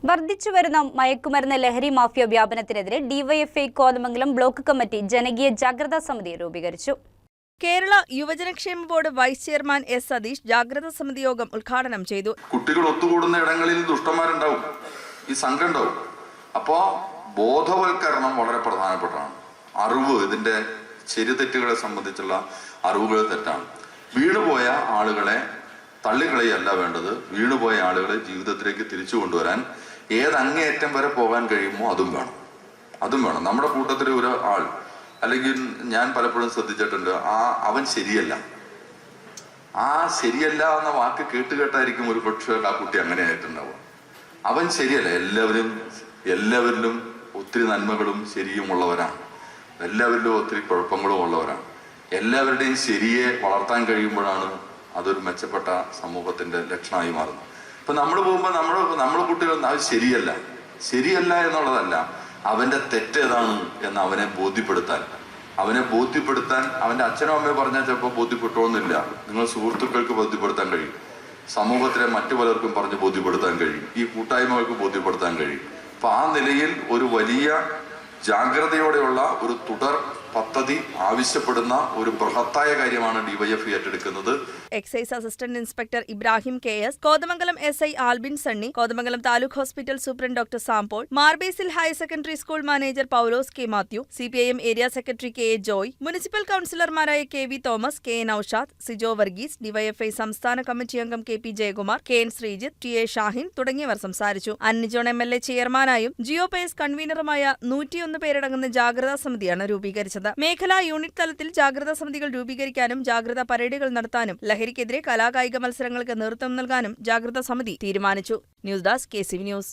വർദ്ധിച്ചുവരുന്ന മയക്കുമരുന്ന് ലഹരി മാഫിയ വ്യാപനത്തിനെതിരെ ഡിവൈഎഫ്ഐ കോതമംഗലം ബ്ലോക്ക് കമ്മിറ്റി ജനകീയ ജാഗ്രതാ സമിതി രൂപീകരിച്ചു. കേരള യുവജനക്ഷേമ board vice chairman S Satheesh ജാഗ്രതാ സമിതി യോഗം ഉദ്ഘാടനം ചെയ്തു. കുട്ടികൾ ഒത്തുകൂടുന്ന ഇടങ്ങളിൽ ദുഷ്ടന്മാരുണ്ടാവും, ഈ സംഘം ഉണ്ടാവും. അപ്പോൾ ബോധവൽക്കരണം വളരെ പ്രധാനപ്പെട്ടതാണ്. അറിവ്, ഇതിന്റെ ശരിതെറ്റുകളെ സംബന്ധിച്ചുള്ള അറിവുകൾ തെറ്റാണ്. വീണുപോയ ആളുകളെ തള്ളിക്കളയല്ല വേണ്ടത്. വീണുപോയ ആളുകളെ ജീവിതത്തിലേക്ക് തിരിച്ചു കൊണ്ടുവരാൻ ഏതങ്ങേയറ്റം വരെ പോകാൻ കഴിയുമോ അതും വേണം. നമ്മുടെ കൂട്ടത്തിൽ ഒരു ആൾ, അല്ലെങ്കിൽ ഞാൻ പലപ്പോഴും ശ്രദ്ധിച്ചിട്ടുണ്ട്, അവൻ ശരിയല്ല. ശരിയല്ല എന്ന വാക്ക് കേട്ടായിരിക്കും ഒരു പക്ഷേ ആ കുട്ടി അങ്ങനെ ആയിട്ടുണ്ടാവുക. അവൻ ശരിയല്ല. എല്ലാവരിലും ഒത്തിരി നന്മകളും ശരിയും ഉള്ളവരാണ്. എല്ലാവരിലും ഒത്തിരി കുഴപ്പങ്ങളും ഉള്ളവരാണ്. എല്ലാവരുടെയും ശരിയെ വളർത്താൻ കഴിയുമ്പോഴാണ് അതൊരു മെച്ചപ്പെട്ട സമൂഹത്തിന്റെ ലക്ഷണമായി മാറുന്നത്. ഇപ്പൊ നമ്മൾ പോകുമ്പോൾ നമ്മുടെ കുട്ടികൾ അത് ശരിയല്ല എന്നുള്ളതല്ല, അവന്റെ തെറ്റേതാണ് എന്ന് അവനെ ബോധ്യപ്പെടുത്താൻ അവന്റെ അച്ഛനോ അമ്മയോ പറഞ്ഞാൽ ചിലപ്പോൾ ബോധ്യപ്പെട്ടോന്നില്ല. നിങ്ങൾ സുഹൃത്തുക്കൾക്ക് ബോധ്യപ്പെടുത്താൻ കഴിയും, സമൂഹത്തിലെ മറ്റു പലർക്കും പറഞ്ഞ് ബോധ്യപ്പെടുത്താൻ കഴിയും, ഈ കൂട്ടായ്മകൾക്ക് ബോധ്യപ്പെടുത്താൻ കഴിയും. അപ്പൊ ആ നിലയിൽ ഒരു വലിയ ജാഗ്രതയോടെയുള്ള ഒരു തുടർ പദ്ധതി ആവശ്യപ്പെടുന്ന ഒരു ബൃഹത്തായ കാര്യമാണ് ഡിവൈഎഫ്ഐ ഏറ്റെടുക്കുന്നത്. Excise assistant inspector Ibrahim KS, Kothamangalam SI Albin Sunny, Kothamangalam taluk hospital superintendent doctor Sampaul, Mar Basil higher secondary school manager Paulose K. Mathew, CPIM area secretary KA Joy, municipal കൌൺസിലർമാരായ KV Thomas, KA Noushad, Sijo Varghese, DYFI സംസ്ഥാന കമ്മിറ്റി അംഗം KP Jayakumar, KN Sreejith, TA Shahin തുടങ്ങിയവർ സംസാരിച്ചു. അന്നിജോൺ MLA ചെയർമാനായും ജിയോപേസ് കൺവീനറുമായ 101 പേരടങ്ങുന്ന ജാഗ്രതാ സമിതിയാണ് രൂപീകരിച്ചത്. മേഖലാ യൂണിറ്റ് തലത്തിൽ ജാഗ്രതാ സമിതികൾ രൂപീകരിക്കാനും ജാഗ്രതാ പരേഡുകൾ നടത്താനും ലഹരിക്കെതിരെ കലാകായിക മത്സരങ്ങൾക്ക് നേതൃത്വം നൽകാനും ജാഗ്രതാ സമിതി തീരുമാനിച്ചു. News desk KCV news.